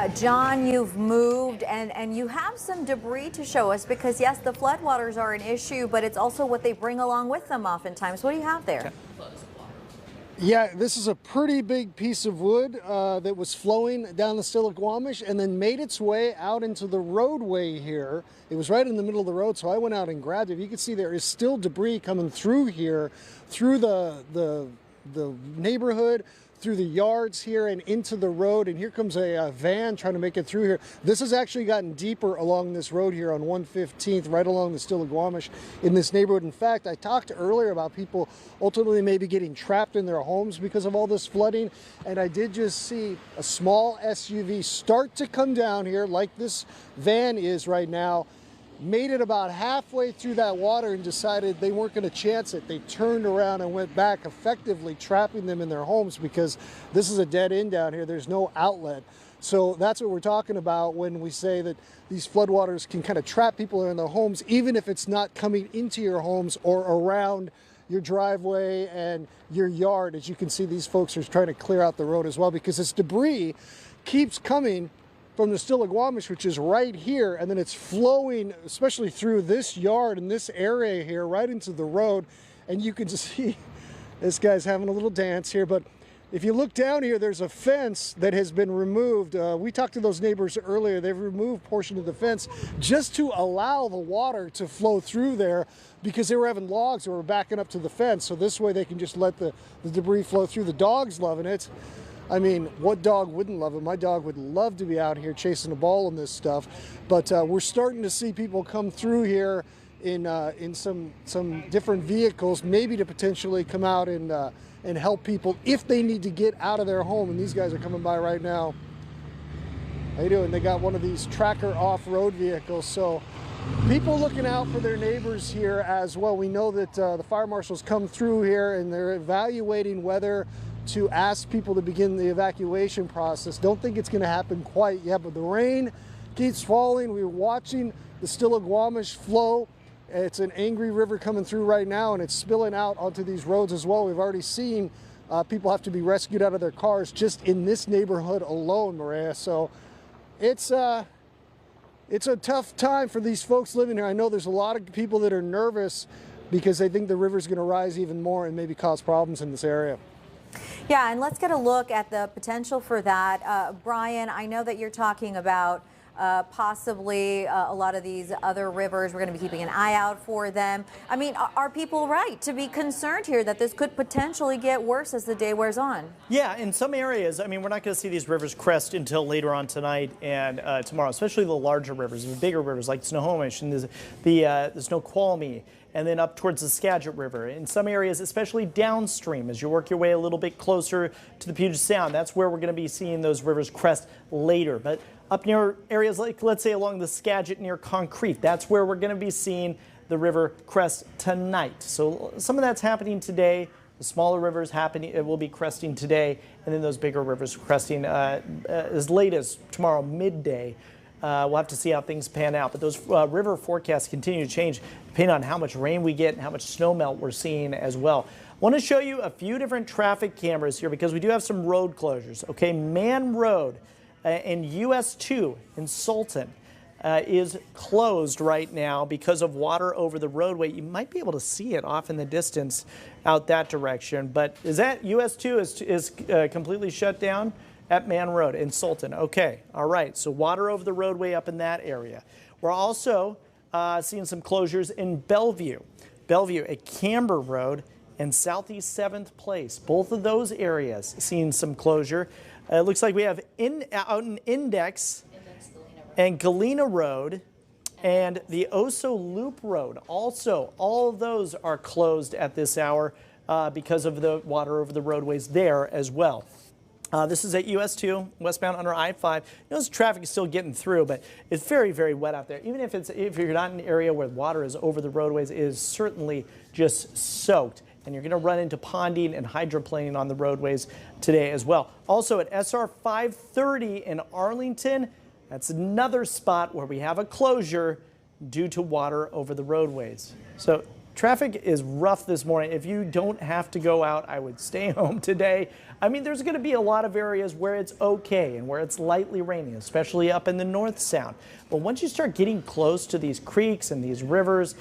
John, you've moved and you have some debris to show us because, yes, the floodwaters are an issue, but it's also what they bring along with them oftentimes. What do you have there? Yeah, this is a pretty big piece of wood that was flowing down the Stillaguamish and then made its way out into the roadway here. It was right in the middle of the road, so I went out and grabbed it. You can see there is still debris coming through here, through the neighborhood, through the yards here and into the road. And here comes a van trying to make it through here. This has actually gotten deeper along this road here on 115th, right along the Stillaguamish in this neighborhood. In fact, I talked earlier about people ultimately maybe getting trapped in their homes because of all this flooding. And I did just see a small SUV start to come down here like this van is right now. Made it about halfway through that water and decided they weren't going to chance it. They turned around and went back, effectively trapping them in their homes because this is a dead end down here. There's no outlet. So that's what we're talking about when we say that these floodwaters can kind of trap people in their homes, even if it's not coming into your homes or around your driveway and your yard. As you can see, these folks are trying to clear out the road as well because this debris keeps coming from the Stillaguamish, which is right here, and then it's flowing, especially through this yard and this area here, right into the road. And you can just see this guy's having a little dance here. But if you look down here, there's a fence that has been removed. We talked to those neighbors earlier. They've removed a portion of the fence just to allow the water to flow through there because they were having logs that were backing up to the fence. So this way they can just let the debris flow through. The dog's loving it. I mean, what dog wouldn't love it? My dog would love to be out here chasing a ball in this stuff. But we're starting to see people come through here in some different vehicles, maybe to potentially come out and help people if they need to get out of their home. And these guys are coming by right now. How you doing? They got one of these tracker off-road vehicles. So people looking out for their neighbors here as well. We know that the fire marshals come through here and they're evaluating whether to ask people to begin the evacuation process. Don't think it's going to happen quite yet, but the rain keeps falling. We're watching the Stillaguamish flow. It's an angry river coming through right now, and it's spilling out onto these roads as well. We've already seen people have to be rescued out of their cars just in this neighborhood alone, Maria. So it's a tough time for these folks living here. I know there's a lot of people that are nervous because they think the river's going to rise even more and maybe cause problems in this area. Yeah, and let's get a look at the potential for that. Brian, I know that you're talking about possibly a lot of these other rivers. We're going to be keeping an eye out for them. I mean, are people right to be concerned here that this could potentially get worse as the day wears on? Yeah, in some areas, I mean, we're not going to see these rivers crest until later on tonight and tomorrow, especially the larger rivers, the bigger rivers like Snohomish and the Snoqualmie, and then up towards the Skagit River. In some areas, especially downstream, as you work your way a little bit closer to the Puget Sound, that's where we're going to be seeing those rivers crest later. But up near areas like, let's say, along the Skagit near Concrete, that's where we're going to be seeing the river crest tonight. So some of that's happening today. The smaller rivers it will be cresting today, and then those bigger rivers cresting as late as tomorrow midday. We'll have to see how things pan out, but those river forecasts continue to change depending on how much rain we get and how much snow melt we're seeing as well. I want to show you a few different traffic cameras here because we do have some road closures. Okay, Man Road in US 2 in Sultan is closed right now because of water over the roadway. You might be able to see it off in the distance out that direction, but is that US 2 is completely shut down? At Man Road in Sultan. Okay, all right, so water over the roadway up in that area. We're also seeing some closures in Bellevue at Camber Road and Southeast 7th Place. Both of those areas seeing some closure. It looks like we have out in Index and Galena Road and the Oso Loop Road. Also, all of those are closed at this hour because of the water over the roadways there as well. This is at US 2, westbound under I-5. You notice traffic is still getting through, but it's very, very wet out there. Even if you're not in an area where water is over the roadways, it is certainly just soaked. And you're going to run into ponding and hydroplaning on the roadways today as well. Also at SR 530 in Arlington, that's another spot where we have a closure due to water over the roadways. So Traffic is rough this morning. If you don't have to go out, I would stay home today. I mean, there's going to be a lot of areas where it's okay and where it's lightly raining, especially up in the North Sound. But once you start getting close to these creeks and these rivers,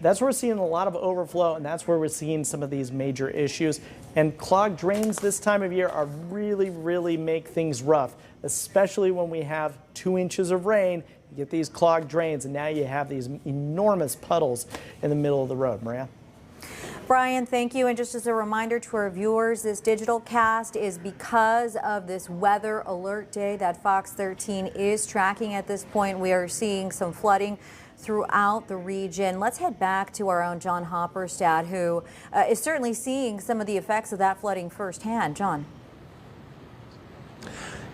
that's where we're seeing a lot of overflow, and that's where we're seeing some of these major issues. And clogged drains this time of year are really make things rough, especially when we have 2 inches of rain. You get these clogged drains, and now you have these enormous puddles in the middle of the road. Maria? Brian, thank you. And just as a reminder to our viewers, this digital cast is because of this weather alert day that Fox 13 is tracking at this point. We are seeing some flooding throughout the region. Let's head back to our own John Hopperstad, who is certainly seeing some of the effects of that flooding firsthand. John.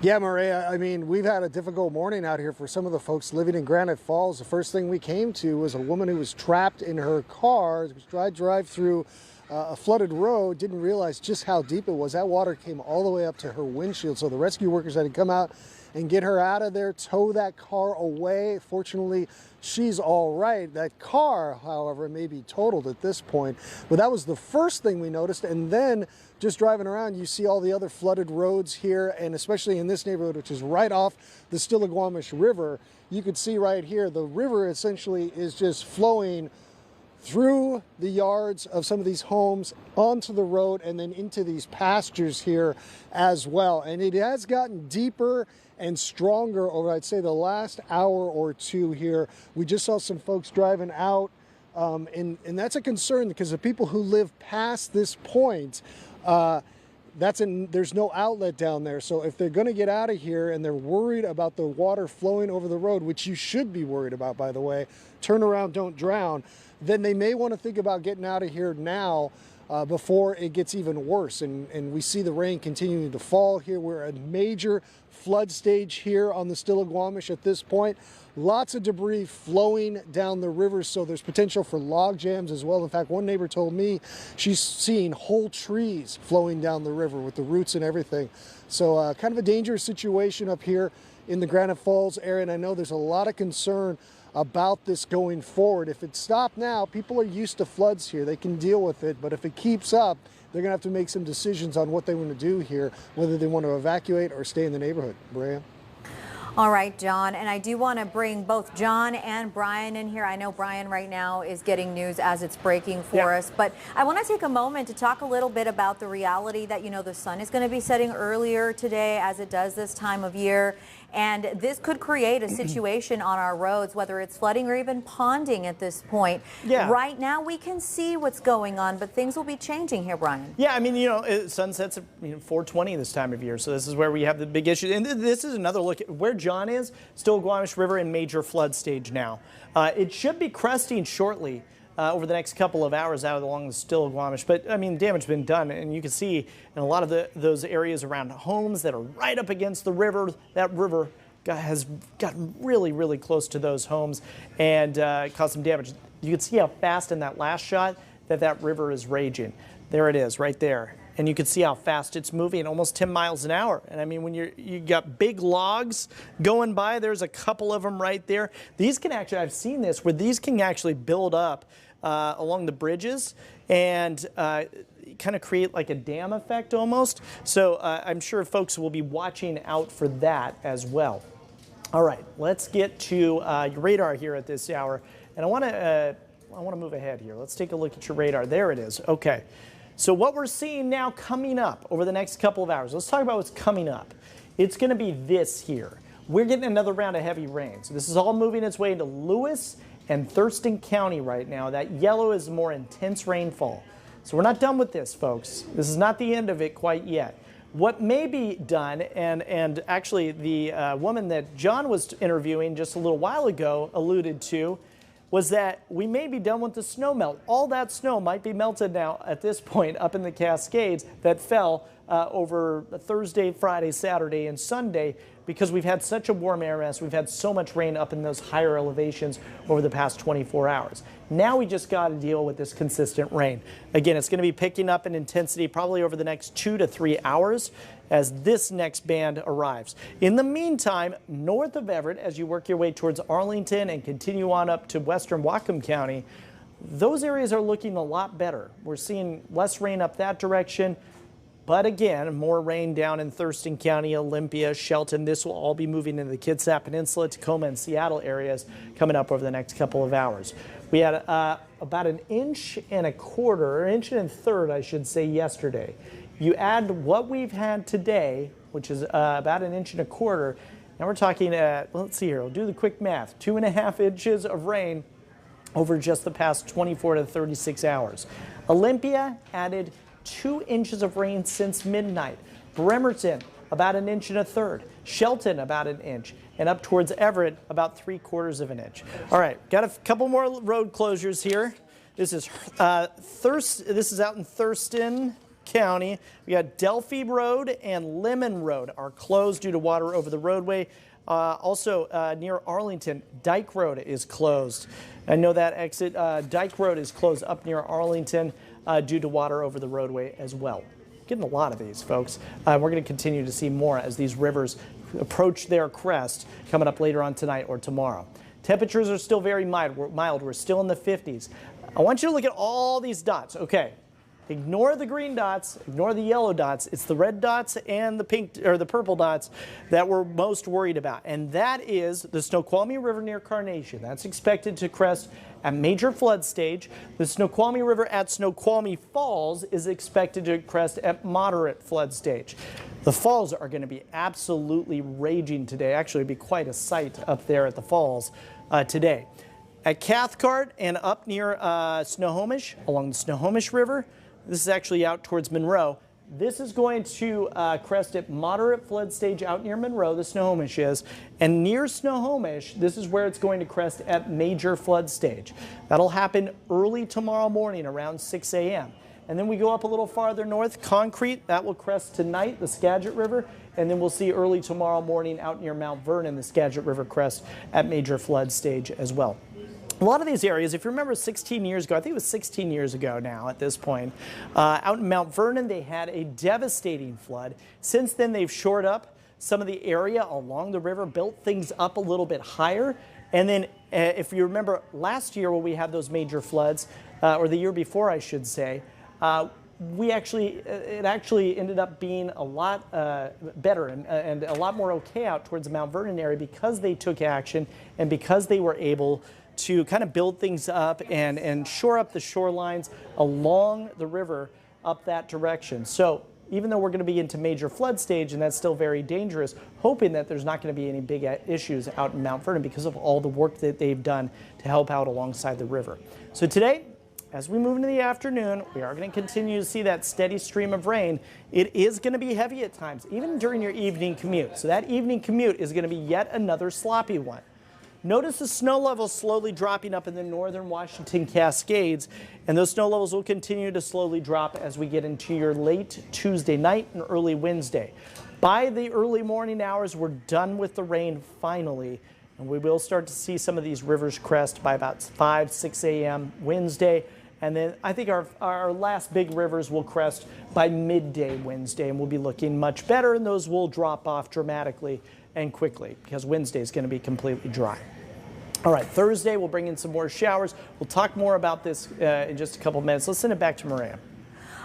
Yeah, Maria, I mean, we've had a difficult morning out here for some of the folks living in Granite Falls. The first thing we came to was a woman who was trapped in her car, tried to drive through a flooded road, didn't realize just how deep it was. That water came all the way up to her windshield, so the rescue workers had to come out and get her out of there, tow that car away. Fortunately, she's all right. That car, however, may be totaled at this point. But that was the first thing we noticed. And then just driving around, you see all the other flooded roads here, and especially in this neighborhood, which is right off the Stillaguamish River. You could see right here, the river essentially is just flowing through the yards of some of these homes onto the road and then into these pastures here as well. And it has gotten deeper and stronger over, I'd say, the last hour or two here. We just saw some folks driving out, and that's a concern because the people who live past this point, there's no outlet down there. So if they're going to get out of here and they're worried about the water flowing over the road, which you should be worried about, by the way, turn around, don't drown, then they may want to think about getting out of here now before it gets even worse. And we see the rain continuing to fall here. We're at a major flood stage here on the Stillaguamish at this point. Lots of debris flowing down the river, so there's potential for log jams as well. In fact, one neighbor told me she's seeing whole trees flowing down the river with the roots and everything. So kind of a dangerous situation up here in the Granite Falls area, and I know there's a lot of concern about this going forward. If it stopped now, people are used to floods here. They can deal with it, but if it keeps up, they're gonna have to make some decisions on what they want to do here, whether they want to evacuate or stay in the neighborhood. Brea? All right, John, and I do want to bring both John and Brian in here. I know Brian right now is getting news as it's breaking for us, but I want to take a moment to talk a little bit about the reality that, you know, the sun is going to be setting earlier today as it does this time of year. And this could create a situation on our roads, whether it's flooding or even ponding at this point. Yeah. Right now, we can see what's going on, but things will be changing here, Brian. Yeah, I mean, you know, sunsets at 4:20 this time of year, so this is where we have the big issue. And this is another look at where John is. Stillaguamish River in major flood stage now. It should be cresting shortly. Over the next couple of hours out along the Stillaguamish. But, I mean, damage has been done, and you can see in a lot of those areas around homes that are right up against the river, that river has gotten really close to those homes and caused some damage. You can see how fast in that last shot that river is raging. There it is, right there. And you can see how fast it's moving, almost 10 miles an hour. And I mean, when you got big logs going by, there's a couple of them right there. These can actually, I've seen this, where these can actually build up along the bridges and kind of create like a dam effect almost. So I'm sure folks will be watching out for that as well. All right, let's get to your radar here at this hour. And I want to move ahead here. Let's take a look at your radar. There it is. Okay. So what we're seeing now coming up over the next couple of hours, let's talk about what's coming up. It's going to be this here. We're getting another round of heavy rain. So this is all moving its way into Lewis and Thurston County right now. That yellow is more intense rainfall. So we're not done with this, folks. This is not the end of it quite yet. What may be done, and actually the woman that John was interviewing just a little while ago alluded to, was that we may be done with the snow melt. All that snow might be melted now at this point up in the Cascades that fell over Thursday, Friday, Saturday, and Sunday because we've had such a warm air mass. We've had so much rain up in those higher elevations over the past 24 hours. Now we just got to deal with this consistent rain. Again, it's going to be picking up in intensity probably over the next 2 to 3 hours as this next band arrives. In the meantime, north of Everett, as you work your way towards Arlington and continue on up to western Whatcom County, those areas are looking a lot better. We're seeing less rain up that direction. But again, more rain down in Thurston County, Olympia, Shelton. This will all be moving into the Kitsap Peninsula, Tacoma, and Seattle areas coming up over the next couple of hours. We had about 1.25 inches, or 1.3 inches, I should say, yesterday. You add what we've had today, which is about 1.25 inches. Now we're talking, let's see here, we'll do the quick math, 2.5 inches of rain over just the past 24 to 36 hours. Olympia added 2 inches of rain since midnight. Bremerton, about 1.3 inches. Shelton, about 1 inch. And up towards Everett, about 3/4 inch. All right, got a couple more road closures here. This is out in Thurston County. We got Delphi Road and Lemon Road are closed due to water over the roadway. Also near Arlington, Dyke Road is closed. I know that exit, Dyke Road is closed up near Arlington due to water over the roadway as well. Getting a lot of these, folks. We're going to continue to see more as these rivers approach their crest coming up later on tonight or tomorrow. Temperatures are still very mild. We're still in the 50s. I want you to look at all these dots. Okay. Ignore the green dots, ignore the yellow dots. It's the red dots and the pink or the purple dots that we're most worried about. And that is the Snoqualmie River near Carnation. That's expected to crest at major flood stage. The Snoqualmie River at Snoqualmie Falls is expected to crest at moderate flood stage. The falls are going to be absolutely raging today. Actually, it'll be quite a sight up there at the falls today. At Cathcart and up near Snohomish, along the Snohomish River, this is actually out towards Monroe. This is going to crest at moderate flood stage out near Monroe, the Snohomish is. And near Snohomish, this is where it's going to crest at major flood stage. That'll happen early tomorrow morning around 6 a.m. And then we go up a little farther north, Concrete, that will crest tonight, the Skagit River. And then we'll see early tomorrow morning out near Mount Vernon, the Skagit River crest at major flood stage as well. A lot of these areas, if you remember 16 years ago, I think it was 16 years ago now at this point, out in Mount Vernon, they had a devastating flood. Since then, they've shored up some of the area along the river, built things up a little bit higher. And then if you remember last year when we had those major floods, or the year before, I should say, it actually ended up being a lot better and a lot more okay out towards the Mount Vernon area because they took action and because they were able to kind of build things up and shore up the shorelines along the river up that direction. So even though we're going to be into major flood stage, and that's still very dangerous, hoping that there's not going to be any big issues out in Mount Vernon because of all the work that they've done to help out alongside the river. So today, as we move into the afternoon, we are going to continue to see that steady stream of rain. It is going to be heavy at times, even during your evening commute. So that evening commute is going to be yet another sloppy one. Notice the snow levels slowly dropping up in the northern Washington Cascades, and those snow levels will continue to slowly drop as we get into your late Tuesday night and early Wednesday. By the early morning hours, we're done with the rain finally, and we will start to see some of these rivers crest by about 5, 6 a.m. Wednesday. And then I think our last big rivers will crest by midday Wednesday, and we'll be looking much better, and those will drop off dramatically and quickly because Wednesday is going to be completely dry. All right, Thursday we'll bring in some more showers. We'll talk more about this in just a couple of minutes. Let's send it back to Maria.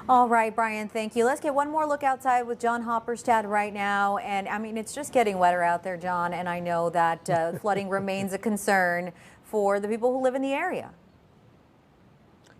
All right, Brian, thank you. Let's get one more look outside with John Hopperstad right now. And I mean, it's just getting wetter out there, John, and I know that flooding remains a concern for the people who live in the area.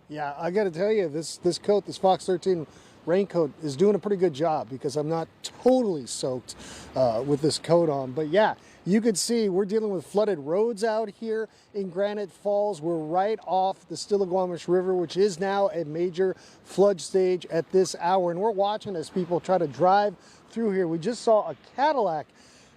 Yeah, I got to tell you, this coat, this Fox 13 raincoat is doing a pretty good job because I'm not totally soaked with this coat on. But yeah, you could see we're dealing with flooded roads out here in Granite Falls. We're right off the Stillaguamish River, which is now a major flood stage at this hour. And we're watching as people try to drive through here. We just saw a Cadillac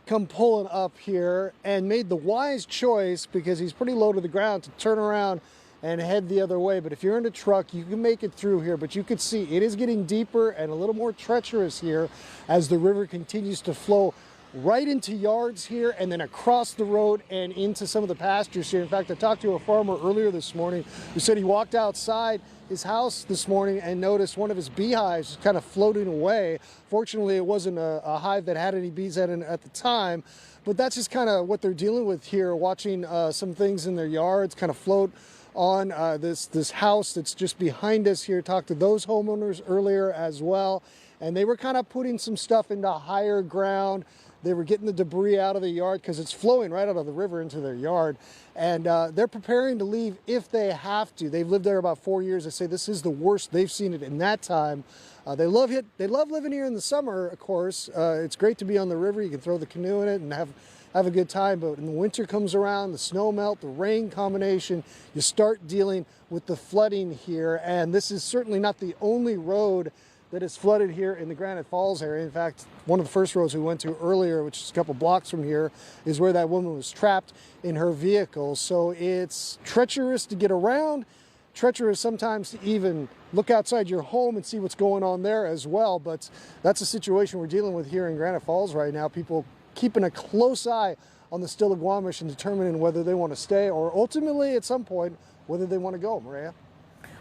come pulling up here and made the wise choice because he's pretty low to the ground to turn around and head the other way. But if you're in a truck, you can make it through here. But you can see it is getting deeper and a little more treacherous here as the river continues to flow right into yards here and then across the road and into some of the pastures here. In fact, I talked to a farmer earlier this morning who said he walked outside his house this morning and noticed one of his beehives kind of floating away. Fortunately, it wasn't a hive that had any bees at the time, but that's just kind of what they're dealing with here, watching some things in their yards kind of float on this house that's just behind us here. Talked to those homeowners earlier as well, and they were kind of putting some stuff into higher ground. They were getting the debris out of the yard because it's flowing right out of the river into their yard. And they're preparing to leave if they have to. They've lived there about 4 years. They say this is the worst they've seen it in that time. They love living here in the summer, of course. It's great to be on the river. You can throw the canoe in it and have a good time. But when the winter comes around, the snow melt, the rain combination, you start dealing with the flooding here. And this is certainly not the only road that is flooded here in the Granite Falls area. In fact, one of the first roads we went to earlier, which is a couple blocks from here, is where that woman was trapped in her vehicle. So it's treacherous to get around, treacherous sometimes to even look outside your home and see what's going on there as well. But that's a situation we're dealing with here in Granite Falls right now. People keeping a close eye on the Stillaguamish and determining whether they want to stay or ultimately at some point whether they want to go. Maria?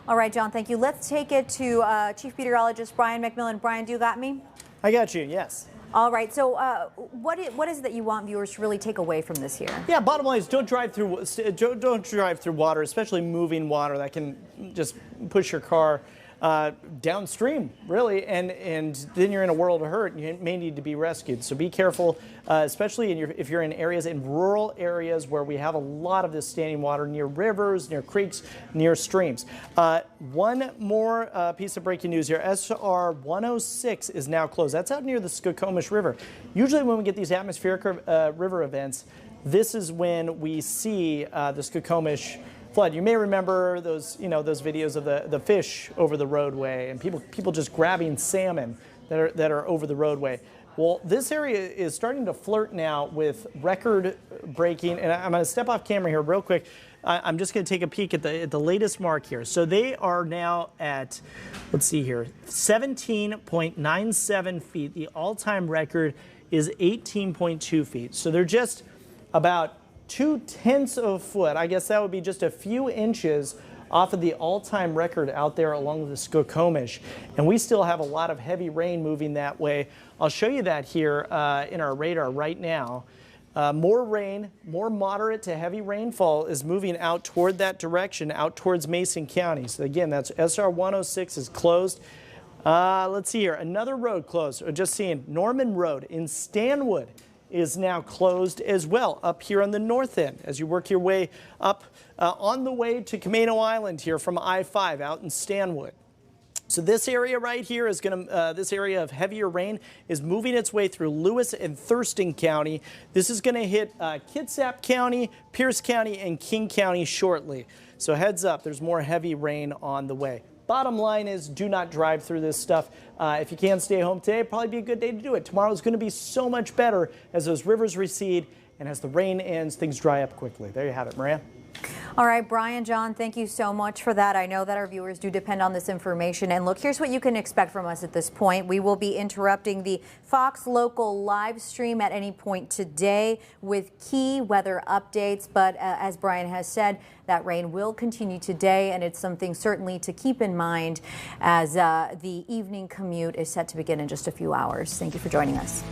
All right, John, thank you. Let's take it to Chief Meteorologist Brian McMillan. Brian, do you got me? I got you, yes. All right, so what is it that you want viewers to really take away from this here? Yeah, bottom line is don't drive through water, especially moving water that can just push your car downstream, really, and then you're in a world of hurt and you may need to be rescued. So be careful, especially if you're in rural areas where we have a lot of this standing water near rivers, near creeks, near streams. One more piece of breaking news here. SR 106 is now closed. That's out near the Skokomish River. Usually when we get these atmospheric river events, this is when we see the Skokomish flood. You may remember those videos of the fish over the roadway and people just grabbing salmon that are over the roadway. Well, this area is starting to flirt now with record-breaking, and I'm going to step off camera here real quick. I'm just going to take a peek at the latest mark here. So they are now at, let's see here, 17.97 feet. The all-time record is 18.2 feet. So they're just about 0.2 of a foot. I guess that would be just a few inches off of the all-time record out there along the Skokomish. And we still have a lot of heavy rain moving that way. I'll show you that here in our radar right now. More rain, more moderate to heavy rainfall is moving out toward that direction, out towards Mason County. So again, that's SR 106 is closed. Let's see here, another road closed. Just seeing Norman Road in Stanwood is now closed as well up here on the north end as you work your way up on the way to Camano Island here from I-5 out in Stanwood. So this area right here is this area of heavier rain is moving its way through Lewis and Thurston County. This is going to hit Kitsap County, Pierce County, and King County shortly. So heads up, there's more heavy rain on the way. Bottom line is do not drive through this stuff. If you can stay home today, probably be a good day to do it. Tomorrow is going to be so much better as those rivers recede and as the rain ends, things dry up quickly. There you have it, Maria. All right, Brian, John, thank you so much for that. I know that our viewers do depend on this information. And look, here's what you can expect from us at this point. We will be interrupting the Fox Local live stream at any point today with key weather updates. But as Brian has said, that rain will continue today, and it's something certainly to keep in mind as the evening commute is set to begin in just a few hours. Thank you for joining us.